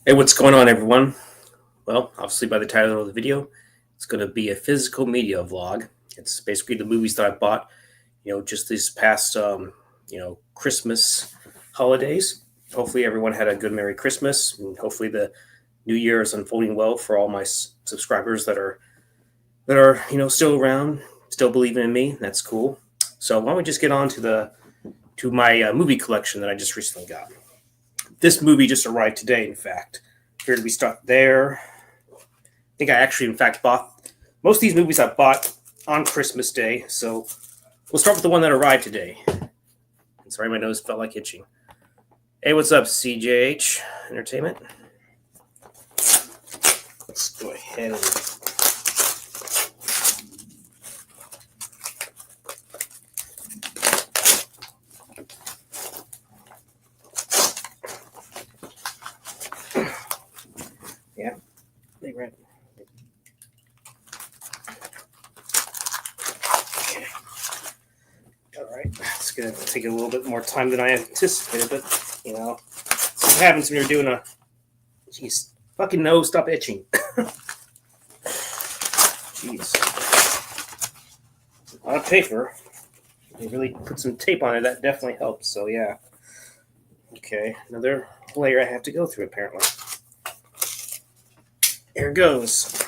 Hey, what's going on, everyone? Well, obviously, by the title of the video, it's going to be a physical media vlog. It's basically the movies that I bought, just these past, Christmas holidays. Hopefully, everyone had a good Merry Christmas, and hopefully, the New Year is unfolding well for all my subscribers that are still around, still believing in me. That's cool. So, why don't we just get on to my movie collection that I just recently got? This movie just arrived today, in fact. Here we start there. I think I actually, in fact, bought most of these movies I bought on Christmas Day. So we'll start with the one that arrived today. Sorry, my nose felt like itching. Hey, what's up, CJH Entertainment? Let's go ahead and they read. Okay. All right, it's gonna take a little bit more time than I anticipated, but that's what happens when you're doing a. Jeez, fucking nose, stop itching. Jeez, a lot of paper. They really put some tape on it. That definitely helps. So yeah. Okay, another layer I have to go through apparently. Here goes.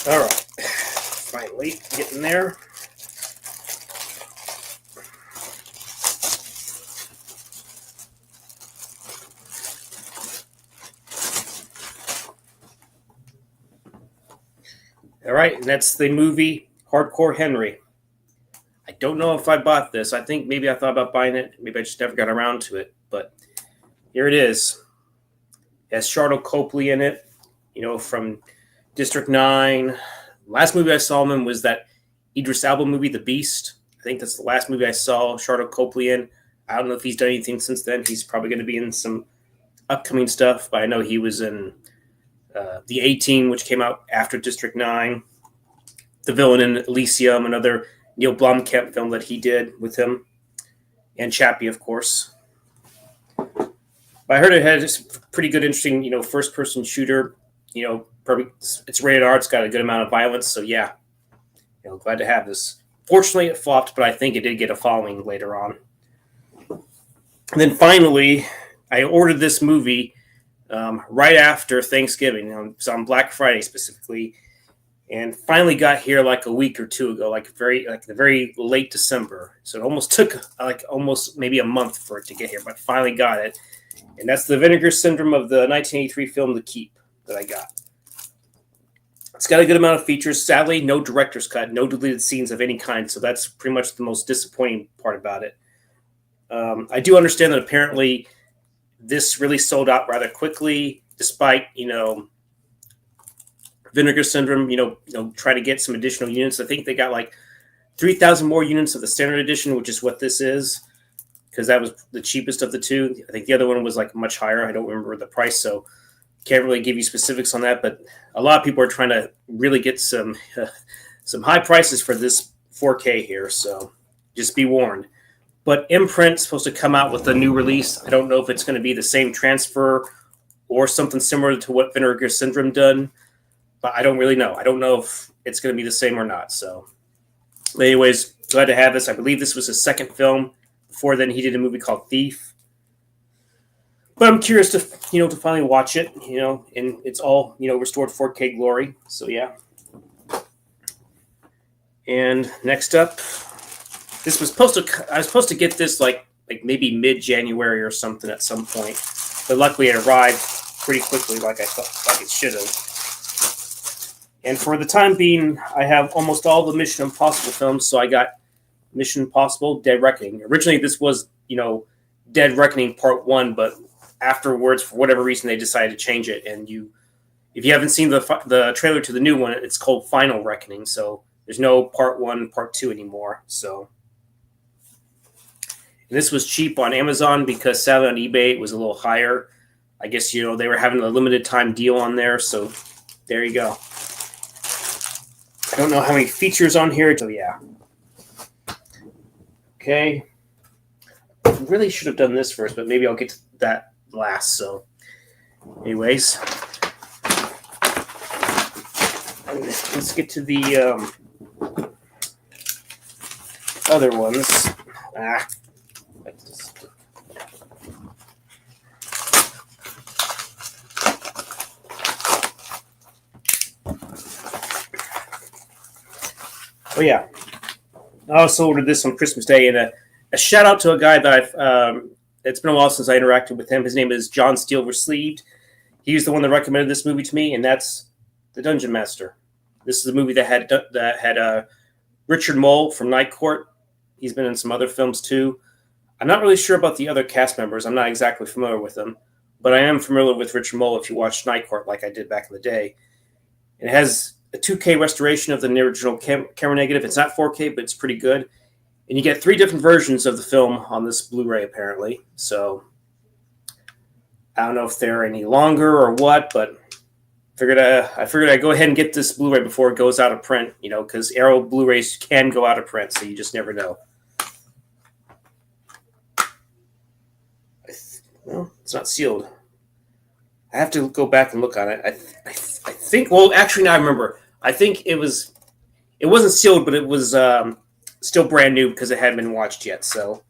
All right, finally getting there. All right, and that's the movie Hardcore Henry. I don't know if I bought this. I think maybe I thought about buying it. Maybe I just never got around to it. But here it is. It has Sharlto Copley in it, from District 9. Last movie I saw him in was that Idris Elba movie, The Beast. I think that's the last movie I saw Sharlto Copley in. I don't know if he's done anything since then. He's probably going to be in some upcoming stuff, but I know he was in The A-Team, which came out after District 9. The Villain in Elysium, another Neil Blomkamp film that he did with him. And Chappie, of course. But I heard it had a pretty good, interesting, first-person shooter. Probably it's rated R. It's got a good amount of violence. So yeah, glad to have this. Fortunately, it flopped, but I think it did get a following later on. And then finally, I ordered this movie right after Thanksgiving, on Black Friday specifically, and finally got here like a week or two ago, like the very late December. So it almost took almost maybe a month for it to get here, but finally got it. And that's the Vinegar Syndrome of the 1983 film The Keep that I got. It's got a good amount of features. Sadly, no director's cut, no deleted scenes of any kind. So that's pretty much the most disappointing part about it. I do understand that apparently this really sold out rather quickly, despite Vinegar Syndrome, try to get some additional units. I think they got like 3,000 more units of the standard edition, which is what this is, because that was the cheapest of the two. I think the other one was like much higher. I don't remember the price, so can't really give you specifics on that. But a lot of people are trying to really get some high prices for this 4K here, so just be warned. But Imprint's supposed to come out with a new release. I don't know if it's going to be the same transfer or something similar to what Vinegar Syndrome done, but I don't really know. I don't know if it's going to be the same or not. So, but anyways, glad to have this. I believe this was his second film. Before then, he did a movie called Thief. But I'm curious to finally watch it, and it's all, restored 4K glory. So yeah. And next up, I was supposed to get this like maybe mid-January or something at some point, but luckily it arrived pretty quickly, like I thought, like it should have. And for the time being, I have almost all the Mission Impossible films, so I got Mission Impossible: Dead Reckoning. Originally, this was Dead Reckoning Part 1, but afterwards, for whatever reason, they decided to change it. And if you haven't seen the trailer to the new one, it's called Final Reckoning. So there's no Part 1, Part 2 anymore. So And this was cheap on Amazon because sadly on eBay it was a little higher. I guess, they were having a limited time deal on there. So there you go. I don't know how many features on here. So yeah. Okay. I really should have done this first, but maybe I'll get to that last. So anyways, let's get to the other ones. Oh yeah, I also ordered this on Christmas Day, and a shout out to a guy that I've. It's been a while since I interacted with him. His name is John Steele Sleeved. He's the one that recommended this movie to me, and that's The Dungeon Master. This is a movie that had Richard Mole from Night Court. He's been in some other films too. I'm not really sure about the other cast members. I'm not exactly familiar with them, but I am familiar with Richard Mole if you watched Night Court like I did back in the day. It has a 2K restoration of the original camera negative. It's not 4K, but it's pretty good. And you get 3 different versions of the film on this Blu-ray, apparently. So I don't know if they're any longer or what, but I figured I'd go ahead and get this Blu-ray before it goes out of print, because Arrow Blu-rays can go out of print, so you just never know. Well, it's not sealed. I have to go back and look on it. I think. Well, actually, now I remember. I think it wasn't sealed, but it was still brand new because it hadn't been watched yet. So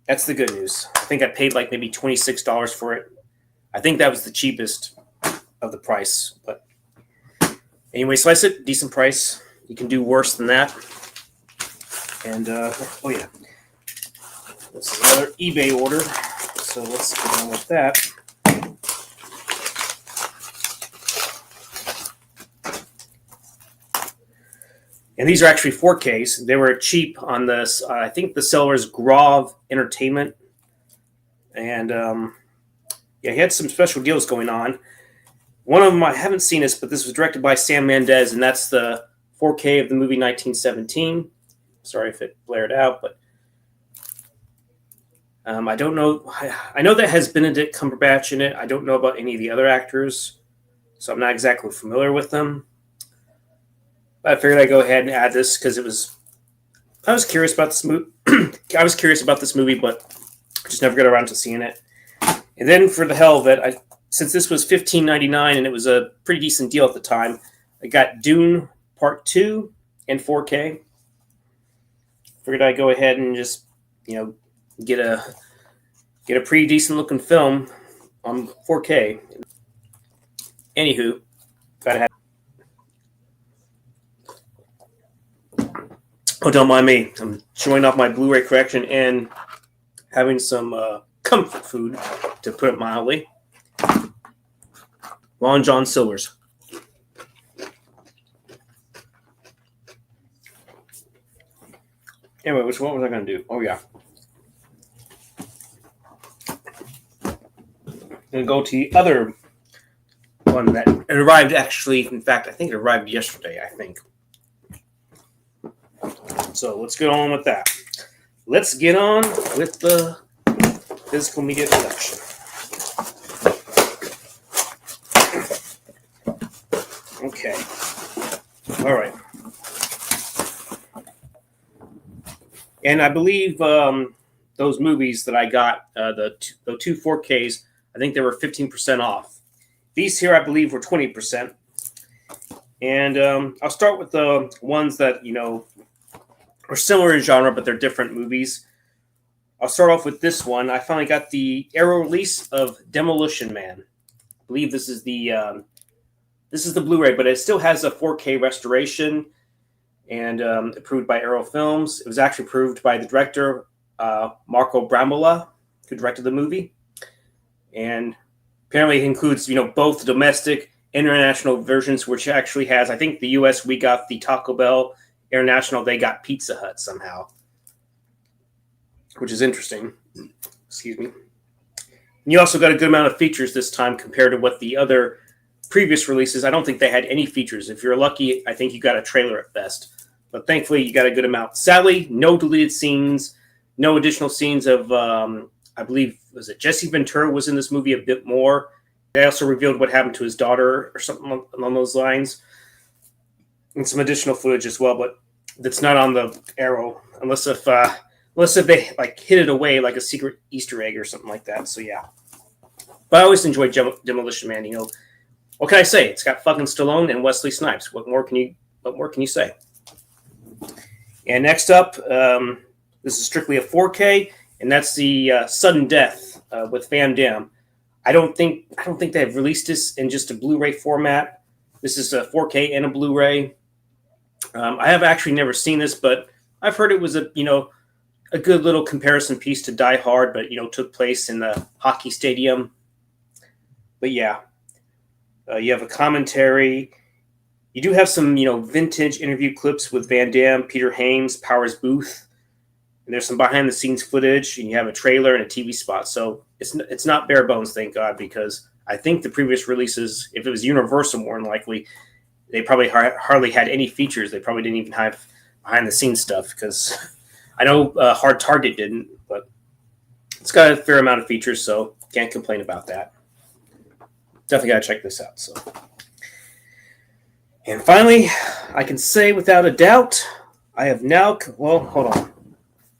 that's the good news. I think I paid like maybe $26 for it. I think that was the cheapest of the price. But anyway, slice it. Decent price. You can do worse than that. And oh yeah, this is another eBay order. So let's get on with that. And these are actually 4Ks. They were cheap on this. I think the seller is Grove Entertainment. And he had some special deals going on. One of them, I haven't seen this, but this was directed by Sam Mendes, and that's the 4K of the movie 1917. Sorry if it blared out, but I don't know. I know that has Benedict Cumberbatch in it. I don't know about any of the other actors, so I'm not exactly familiar with them. But I figured I'd go ahead and add this because I was curious about this movie. I was curious about this movie, but I just never got around to seeing it. And then for the hell of it, since this was $15.99 and it was a pretty decent deal at the time, I got Dune Part 2 in 4K. Figured I'd go ahead and just, get a pretty decent looking film on 4K. Anywho, gotta have. Oh, don't mind me. I'm showing off my Blu-ray collection and having some comfort food, to put it mildly. Long John Silver's. Anyway, what was I going to do? Oh, yeah. I'm going to go to the other one that arrived actually. In fact, I think it arrived yesterday, I think. So let's get on with that. Let's get on with the physical media collection. Okay. All right. And I believe those movies that I got, the two 4Ks, I think they were 15% off. These here, I believe, were 20%. And I'll start with the ones that, are similar in genre, but they're different movies. I'll start off with this one. I finally got the Arrow release of Demolition Man. I believe this is the Blu-ray, but it still has a 4K restoration and approved by Arrow Films. It was actually approved by the director, Marco Brambola, who directed the movie. And apparently it includes, both domestic and international versions, which actually has, I think the US, we got the Taco Bell. International, they got Pizza Hut somehow, which is interesting. Excuse me. And you also got a good amount of features this time compared to what the other previous releases. I don't think they had any features. If you're lucky, I think you got a trailer at best. But thankfully, you got a good amount. Sadly, no deleted scenes, No additional scenes of, I believe, was it Jesse Ventura was in this movie a bit more. They also revealed what happened to his daughter or something along those lines. And some additional footage as well, but that's not on the Arrow, unless if they like hid it away like a secret Easter egg or something like that. So yeah. But I always enjoyed Demolition Man. You know, what can I say? It's got fucking Stallone and Wesley Snipes. What more can you say? And next up, this is strictly a 4K, and that's the Sudden Death with Van Damme. I don't think they've released this in just a Blu-ray format. This is a 4K and a Blu-ray. I have actually never seen this, but I've heard it was a good little comparison piece to Die Hard, but took place in the hockey stadium. But yeah, you have a commentary. You do have some vintage interview clips with Van Damme, Peter Hames, Powers Booth, and there's some behind the scenes footage, and you have a trailer and a TV spot. So it's not bare bones, thank God, because I think the previous releases, if it was Universal, more than likely, they probably hardly had any features. They probably didn't even have behind the scenes stuff, because I know Hard Target didn't, but it's got a fair amount of features, so can't complain about that. Definitely got to check this out. So, and finally, I can say without a doubt, I have now. Well, hold on.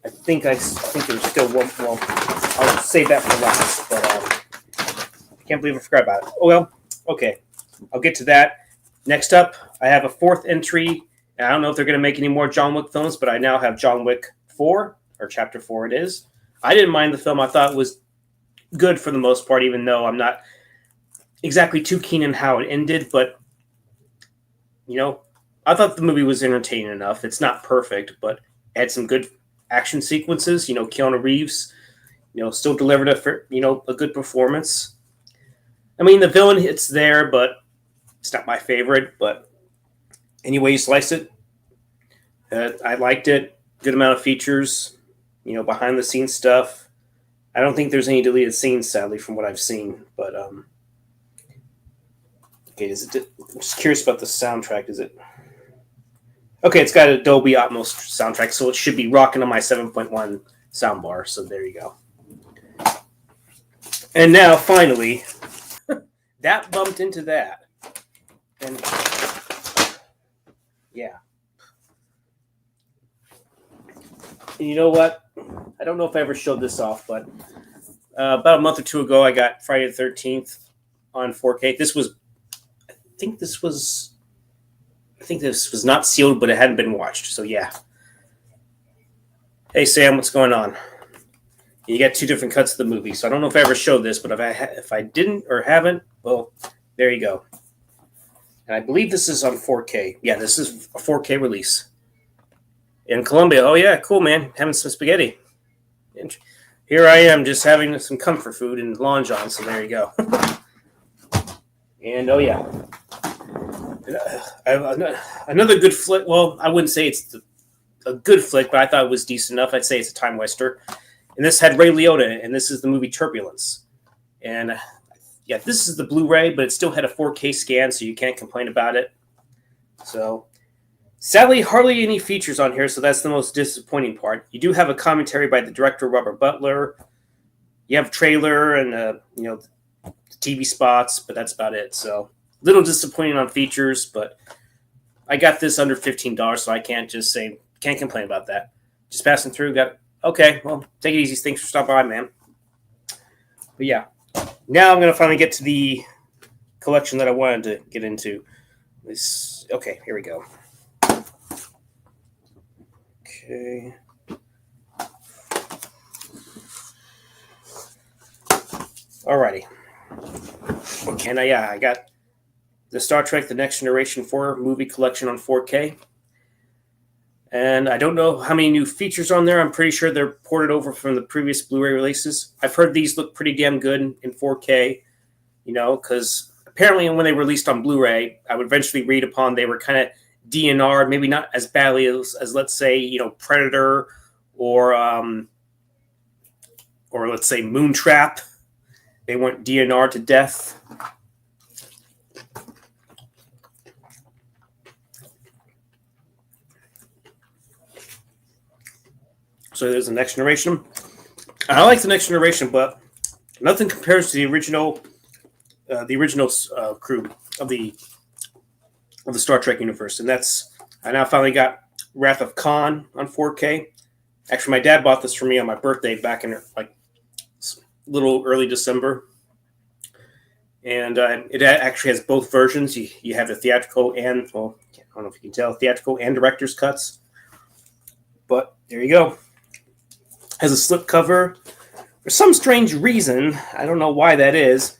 I think there's still one. Well, I'll save that for last. But I can't believe I forgot about it. Oh well. Okay, I'll get to that. Next up, I have a fourth entry. I don't know if they're going to make any more John Wick films, but I now have John Wick 4, or Chapter 4 it is. I didn't mind the film. I thought it was good for the most part, even though I'm not exactly too keen on how it ended. But, I thought the movie was entertaining enough. It's not perfect, but it had some good action sequences. Keanu Reeves, still delivered a good performance. I mean, the villain, it's there, but it's not my favorite. But any way you slice it, I liked it. Good amount of features, behind the scenes stuff. I don't think there's any deleted scenes, sadly, from what I've seen. But okay, I'm just curious about the soundtrack. Is it okay? It's got a Dolby Atmos soundtrack, so it should be rocking on my 7.1 soundbar. So there you go. And now, finally, that bumped into that. And yeah. And you know what? I don't know if I ever showed this off, but about a month or two ago, I got Friday the 13th on 4K. I think this was not sealed, but it hadn't been watched. So yeah. Hey Sam, what's going on? You got two different cuts of the movie, so I don't know if I ever showed this, but if I didn't or haven't, well, there you go. And I believe this is on 4K. Yeah, this is a 4K release in Colombia. Oh yeah, cool, man. Having some spaghetti. And here I am, just having some comfort food and Long John. So there you go. And oh yeah, another good flick. Well, I wouldn't say it's a good flick, but I thought it was decent enough. I'd say it's a time waster. And this had Ray Liotta in it, and this is the movie Turbulence. And yeah, this is the Blu-ray, but it still had a 4K scan, so you can't complain about it. So sadly, hardly any features on here, so that's the most disappointing part. You do have a commentary by the director, Robert Butler. You have a trailer and the TV spots, but that's about it. So a little disappointing on features, but I got this under $15, so I can't complain about that. Just passing through, okay, well, take it easy. Thanks for stopping by, man. But yeah, now I'm going to finally get to the collection that I wanted to get into. Okay, here we go. Okay. Alrighty. Okay, now I got the Star Trek The Next Generation 4 movie collection on 4K. And I don't know how many new features on there. I'm pretty sure they're ported over from the previous Blu-ray releases. I've heard these look pretty damn good in 4K, because apparently when they released on Blu-ray, I would eventually read upon they were kind of DNR, maybe not as badly as let's say, Predator or let's say Moontrap. They weren't DNR to death. So there's the Next Generation. I like the Next Generation, but nothing compares to the original crew of the Star Trek universe, and I now finally got Wrath of Khan on 4K. Actually, my dad bought this for me on my birthday back in like little early December, and it actually has both versions. You have the theatrical and, well, I don't know if you can tell, theatrical and director's cuts. But there you go. Has a slipcover. For some strange reason, I don't know why that is,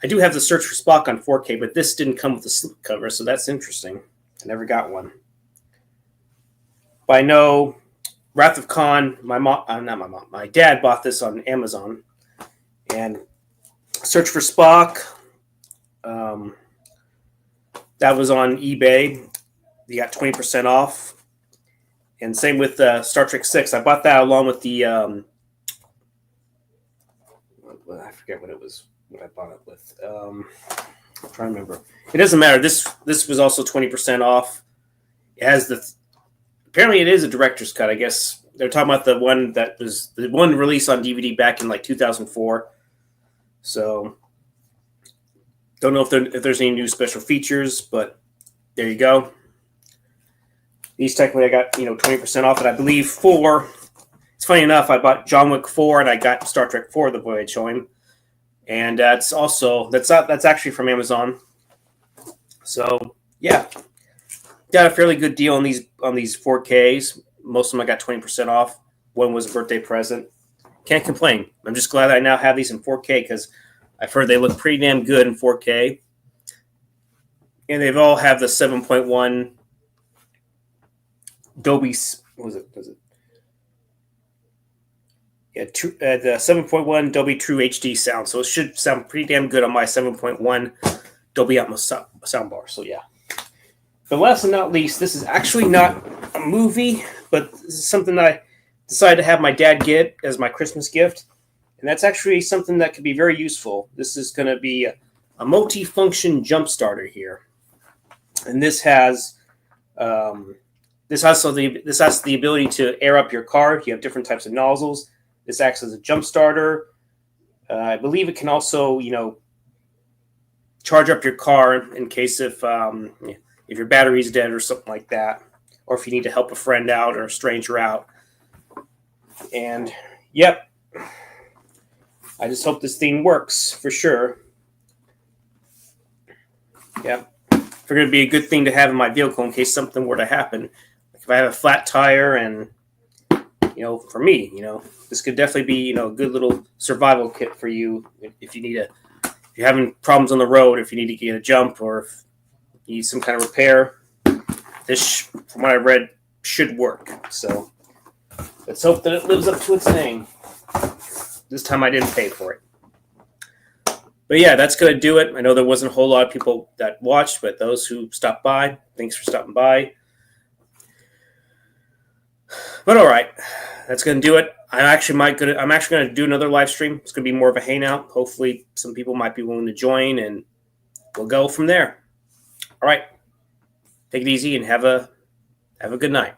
I do have the Search for Spock on 4K, but this didn't come with a slipcover, so that's interesting. I never got one. But I know Wrath of Khan, my dad bought this on Amazon. And Search for Spock, that was on eBay. You got 20% off. And same with Star Trek 6. I bought that along with the, I forget what it was, what I bought it with. I'm trying to remember. It doesn't matter. This was also 20% off. It has apparently it is a director's cut. I guess they're talking about the one that was the one released on DVD back in like 2004. So, don't know if there's any new special features, but there you go. These technically I got 20% off, and I believe 4. It's funny enough, I bought John Wick 4 and I got Star Trek 4: The Voyage Home, and that's actually from Amazon. So yeah, got a fairly good deal on these 4Ks. Most of them I got 20% off. One was a birthday present. Can't complain. I'm just glad I now have these in 4K because I've heard they look pretty damn good in 4K. And they've all have the 7.1 Dolby. What was it? Yeah, the 7.1 Dolby True HD sound. So it should sound pretty damn good on my 7.1 Dolby Atmos soundbar. So yeah. But last but not least, this is actually not a movie, but this is something that I decided to have my dad get as my Christmas gift. And that's actually something that could be very useful. This is going to be a multi-function jump starter here. And this has the ability to air up your car. You have different types of nozzles. This acts as a jump starter. I believe it can also, charge up your car in case if your battery's dead or something like that, or if you need to help a friend out or a stranger out. And yep, I just hope this thing works for sure. Yep, figured it'd be a good thing to have in my vehicle in case something were to happen. Like if I have a flat tire, and for me, this could definitely be a good little survival kit for you if you're having problems on the road, if you need to get a jump, or if you need some kind of repair. This, from what I read, should work. So let's hope that it lives up to its name. This time I didn't pay for it. But yeah, that's going to do it. I know there wasn't a whole lot of people that watched, but those who stopped by, thanks for stopping by. But all right, that's going to do it. I'm actually going to do another live stream. It's going to be more of a hangout. Hopefully some people might be willing to join, and we'll go from there. All right. Take it easy and have a good night.